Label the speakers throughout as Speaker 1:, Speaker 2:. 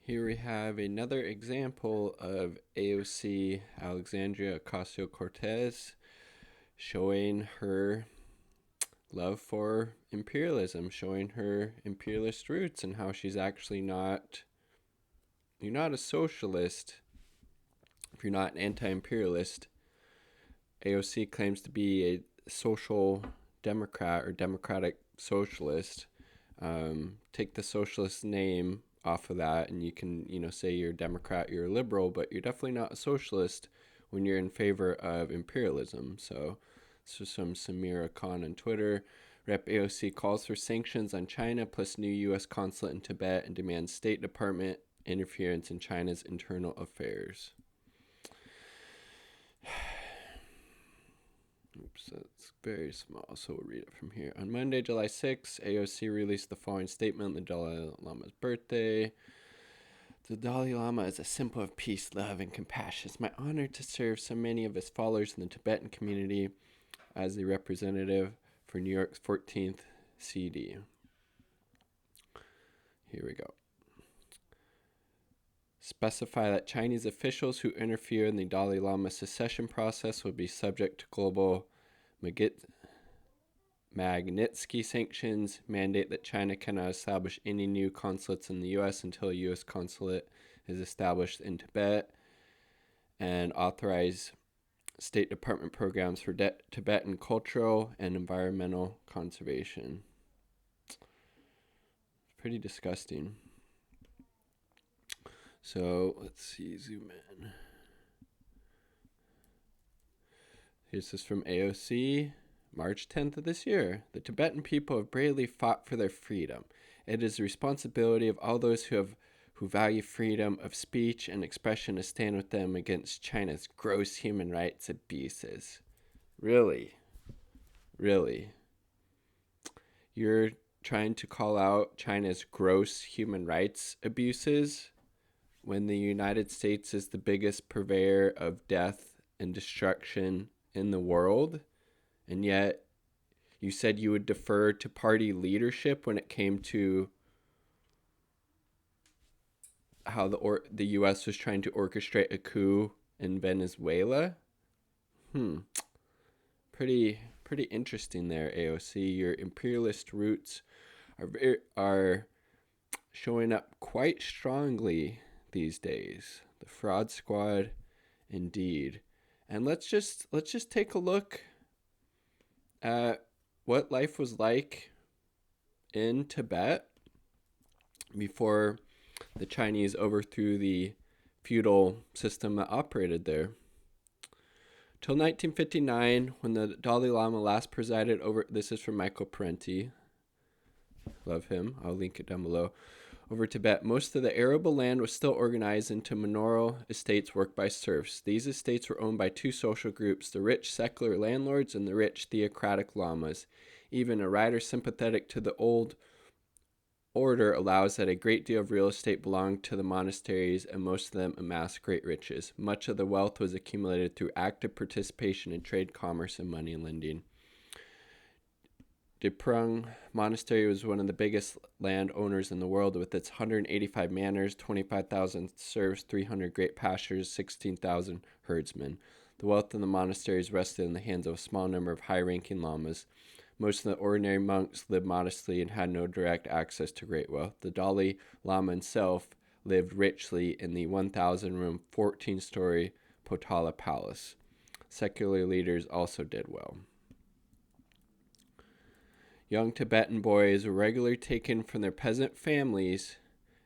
Speaker 1: Here we have another example of AOC, Alexandria Ocasio-Cortez, showing her love for imperialism, showing her imperialist roots and how she's actually you're not a socialist if you're not an anti-imperialist. AOC claims to be a social democrat or democratic socialist. Take the socialist name off of that and you can, say you're a Democrat, you're a liberal, but you're definitely not a socialist when you're in favor of imperialism. So this is from Samira Khan on Twitter. Rep AOC calls for sanctions on China plus new U.S. consulate in Tibet and demands State Department interference in China's internal affairs. Oops, that's very small, so we'll read it from here. On Monday, July 6th, AOC released the following statement on the Dalai Lama's birthday. The Dalai Lama is a symbol of peace, love, and compassion. It's my honor to serve so many of his followers in the Tibetan community as the representative for New York's 14th CD. Here we go. Specify that Chinese officials who interfere in the Dalai Lama secession process will be subject to global Magnitsky sanctions, mandate that China cannot establish any new consulates in the U.S. until a U.S. consulate is established in Tibet, and authorize State Department programs for Tibetan cultural and environmental conservation. Pretty disgusting. So let's see, zoom in. Here's this from AOC, March 10th of this year. The Tibetan people have bravely fought for their freedom. It is the responsibility of all those who value freedom of speech and expression to stand with them against China's gross human rights abuses. Really? Really? You're trying to call out China's gross human rights abuses when the United States is the biggest purveyor of death and destruction in the world, and yet you said you would defer to party leadership when it came to how the U.S. was trying to orchestrate a coup in Venezuela? Pretty interesting there, AOC. Your imperialist roots are showing up quite strongly these days. The fraud squad, indeed. And let's just take a look at what life was like in Tibet before the Chinese overthrew the feudal system that operated there. Till 1959, when the Dalai Lama last presided over, this is from Michael Parenti, love him, I'll link it down below, over Tibet, most of the arable land was still organized into manorial estates worked by serfs. These estates were owned by two social groups, the rich secular landlords and the rich theocratic lamas. Even a writer sympathetic to the old order allows that a great deal of real estate belonged to the monasteries, and most of them amassed great riches. Much of the wealth was accumulated through active participation in trade, commerce, and money lending. Drepung Monastery was one of the biggest landowners in the world, with its 185 manors, 25,000 serfs, 300 great pastures, 16,000 herdsmen. The wealth of the monasteries rested in the hands of a small number of high-ranking lamas. Most of the ordinary monks lived modestly and had no direct access to great wealth. The Dalai Lama himself lived richly in the 1,000-room, 14-story Potala Palace. Secular leaders also did well. Young Tibetan boys were regularly taken from their peasant families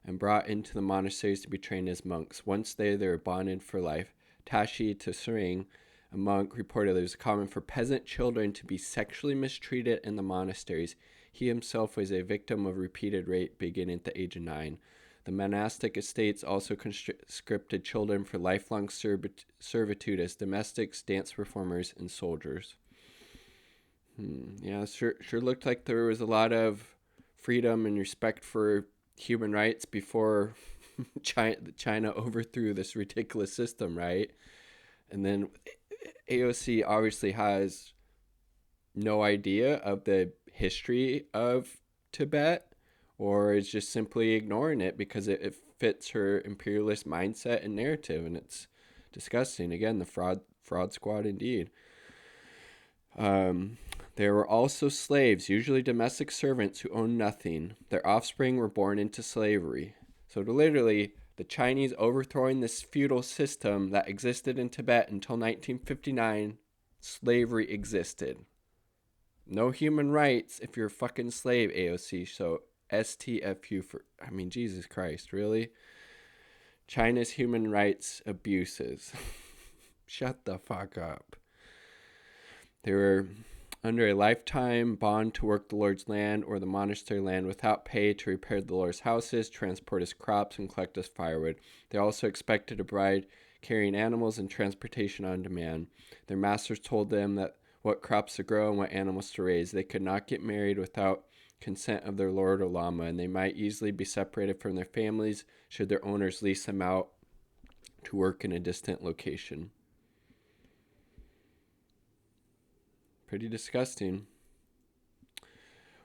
Speaker 1: and brought into the monasteries to be trained as monks. Once there, they were bonded for life. Tashi Tsoring, a monk, reported it was common for peasant children to be sexually mistreated in the monasteries. He himself was a victim of repeated rape beginning at the age of 9. The monastic estates also conscripted children for lifelong servitude as domestics, dance performers, and soldiers. Yeah, sure looked like there was a lot of freedom and respect for human rights before China overthrew this ridiculous system, right? And then AOC obviously has no idea of the history of Tibet or is just simply ignoring it because it fits her imperialist mindset and narrative, and it's disgusting. Again, the fraud squad indeed. There were also slaves, usually domestic servants, who owned nothing. Their offspring were born into slavery. So literally, the Chinese overthrowing this feudal system that existed in Tibet until 1959, slavery existed. No human rights if you're a fucking slave, AOC. So STFU for, I mean, Jesus Christ, really? China's human rights abuses. Shut the fuck up. They were under a lifetime bond to work the Lord's land or the monastery land without pay to repair the Lord's houses, transport his crops, and collect his firewood. They also expected a bride carrying animals and transportation on demand. Their masters told them that what crops to grow and what animals to raise. They could not get married without consent of their lord or lama, and they might easily be separated from their families should their owners lease them out to work in a distant location. Pretty disgusting.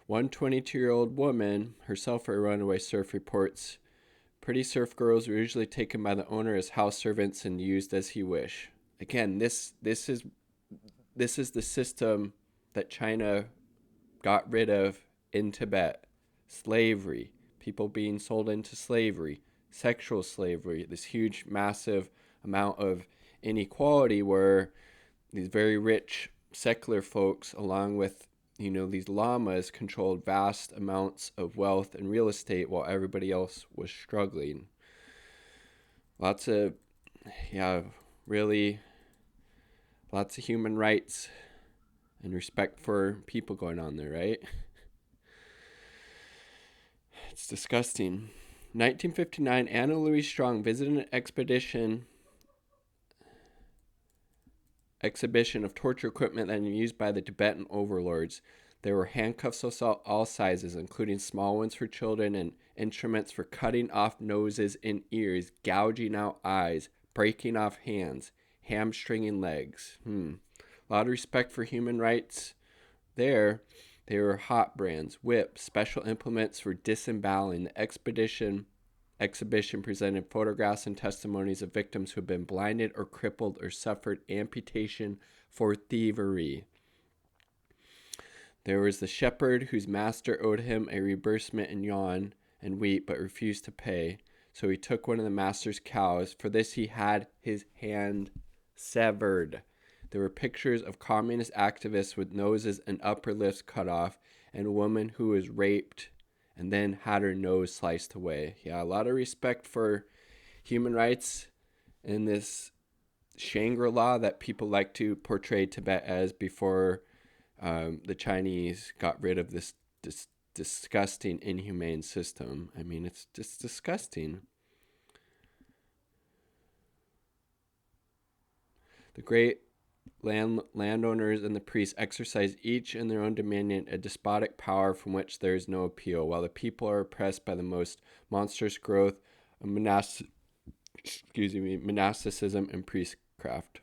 Speaker 1: One 22-year-old woman, herself a runaway serf, reports, pretty serf girls were usually taken by the owner as house servants and used as he wished. Again, this is the system that China got rid of in Tibet. Slavery, people being sold into slavery, sexual slavery, this huge, massive amount of inequality where these very rich secular folks, along with, these lamas, controlled vast amounts of wealth and real estate while everybody else was struggling. Lots of human rights and respect for people going on there, right? It's disgusting. 1959, Anna Louise Strong visited an exhibition of torture equipment that was used by the Tibetan overlords. There were handcuffs of all sizes, including small ones for children and instruments for cutting off noses and ears, gouging out eyes, breaking off hands, hamstringing legs. A lot of respect for human rights there. There were hot brands, whips, special implements for disemboweling. The exhibition presented photographs and testimonies of victims who had been blinded or crippled or suffered amputation for thievery. There was the shepherd whose master owed him a reimbursement in yuan and wheat but refused to pay. So he took one of the master's cows. For this he had his hand severed. There were pictures of communist activists with noses and upper lips cut off, and a woman who was raped and then had her nose sliced away. Yeah, a lot of respect for human rights in this Shangri-La that people like to portray Tibet as before the Chinese got rid of this disgusting, inhumane system. I mean, it's just disgusting. The great landowners and the priests exercise each in their own dominion a despotic power from which there is no appeal, while the people are oppressed by the most monstrous growth of monasticism and priestcraft.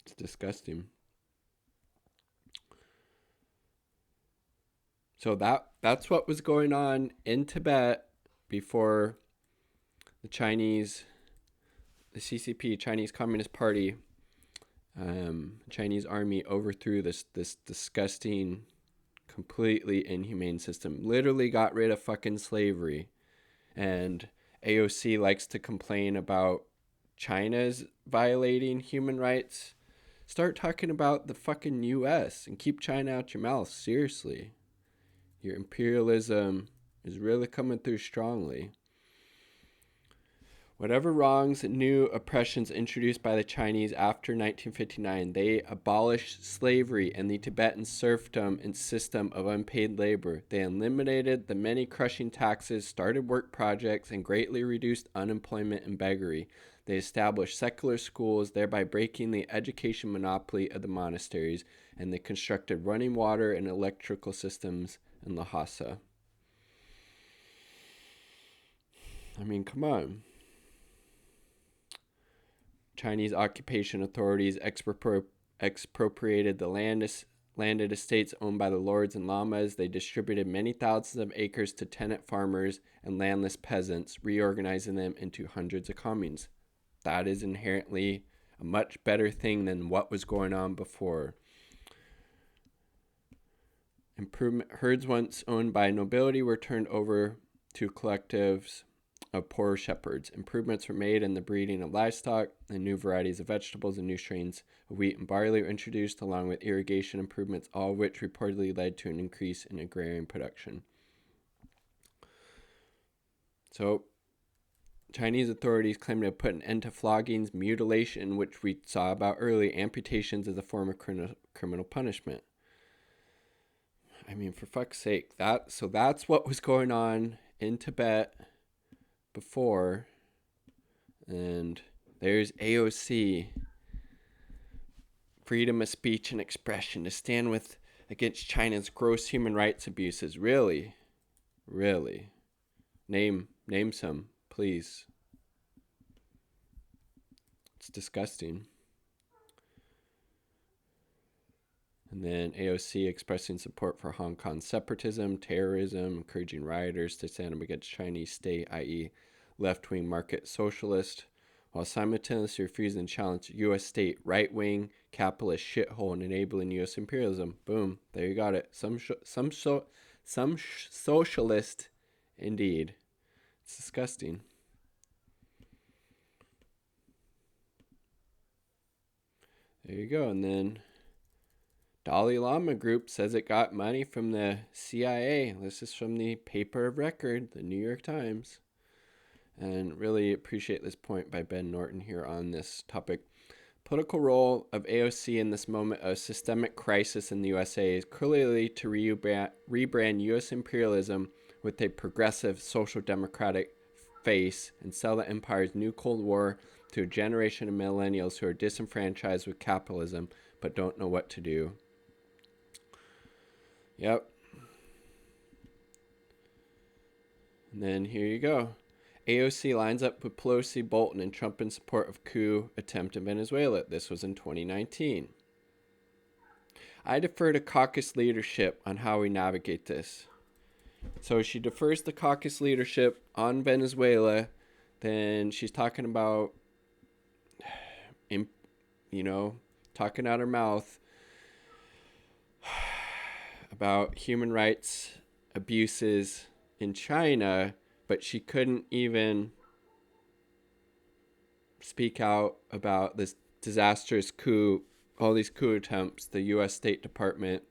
Speaker 1: It's disgusting. So that's what was going on in Tibet before the CCP, Chinese Communist Party, Chinese army overthrew this disgusting, completely inhumane system. Literally got rid of fucking slavery. And AOC likes to complain about China's violating human rights. Start talking about the fucking US and keep China out your mouth. Seriously. Your imperialism is really coming through strongly. Whatever wrongs and new oppressions introduced by the Chinese after 1959, they abolished slavery and the Tibetan serfdom and system of unpaid labor. They eliminated the many crushing taxes, started work projects, and greatly reduced unemployment and beggary. They established secular schools, thereby breaking the education monopoly of the monasteries, and they constructed running water and electrical systems in Lhasa. I mean, come on. Chinese occupation authorities expropriated the landed estates owned by the lords and lamas. They distributed many thousands of acres to tenant farmers and landless peasants, reorganizing them into hundreds of communes. That is inherently a much better thing than what was going on before. Herds once owned by nobility were turned over to collectives of poor shepherds. Improvements were made in the breeding of livestock, and new varieties of vegetables and new strains of wheat and barley were introduced, along with irrigation improvements, all of which reportedly led to an increase in agrarian production. So, Chinese authorities claim to have put an end to floggings, mutilation, which we saw about earlier, amputations as a form of criminal punishment. I mean, for fuck's sake, that's what was going on in Tibet before. And there's AOC, freedom of speech and expression, to stand against China's gross human rights abuses. Really? Name some, please. It's disgusting. And then AOC expressing support for Hong Kong separatism, terrorism, encouraging rioters to stand up against Chinese state, i.e. left-wing market socialist, while simultaneously refusing to challenge U.S. state right-wing capitalist shithole and enabling U.S. imperialism. Boom, there you got it. Some socialist, indeed. It's disgusting. There you go. And then Dalai Lama Group says it got money from the CIA. This is from the paper of record, the New York Times. And really appreciate this point by Ben Norton here on this topic. Political role of AOC in this moment of systemic crisis in the USA is clearly to rebrand U.S. imperialism with a progressive social democratic face and sell the empire's new Cold War to a generation of millennials who are disenfranchised with capitalism but don't know what to do. Yep. And then here you go. AOC lines up with Pelosi, Bolton, and Trump in support of coup attempt in Venezuela. This was in 2019. I defer to caucus leadership on how we navigate this. So she defers the caucus leadership on Venezuela. Then she's talking about, talking out her mouth about human rights abuses in China, but she couldn't even speak out about this disastrous coup, all these coup attempts the U.S. State Department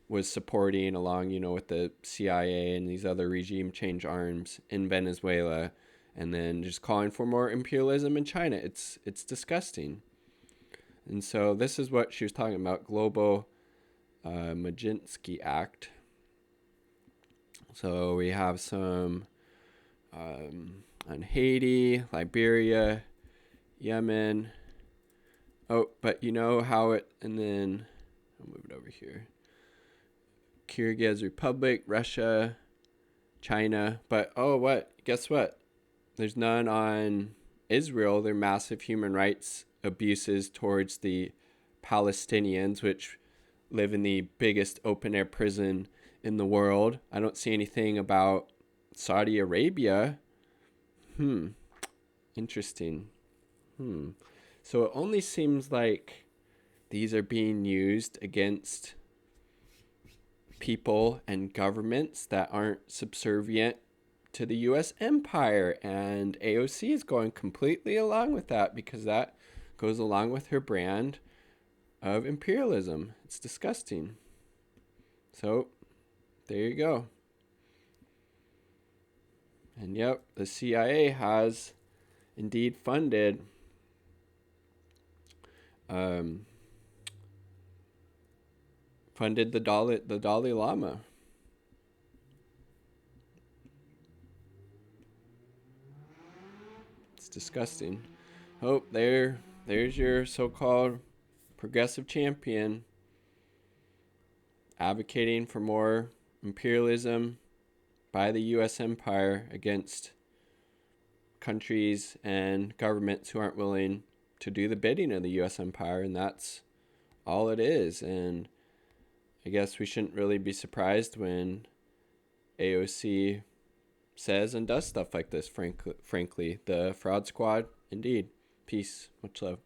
Speaker 1: was supporting along, with the CIA and these other regime change arms in Venezuela, and then just calling for more imperialism in China. It's disgusting. And so this is what she was talking about, Global Magnitsky Act. So we have some on Haiti, Liberia, Yemen. Oh, but you know how it, and then I'll move it over here. Kyrgyz Republic, Russia, China. But guess what? There's none on Israel. Their massive human rights abuses towards the Palestinians, which live in the biggest open-air prison in the world. I don't see anything about Saudi Arabia. Interesting. So it only seems like these are being used against people and governments that aren't subservient to the U.S. empire. And AOC is going completely along with that because that goes along with her brand of imperialism. It's disgusting. So there you go. And yep, the CIA has indeed funded the Dalai Lama. It's disgusting. Oh, there's your so-called progressive champion advocating for more imperialism by the U.S. empire against countries and governments who aren't willing to do the bidding of the U.S. empire, and that's all it is. And I guess we shouldn't really be surprised when AOC says and does stuff like this, frankly. The fraud squad, indeed. Peace. Much love.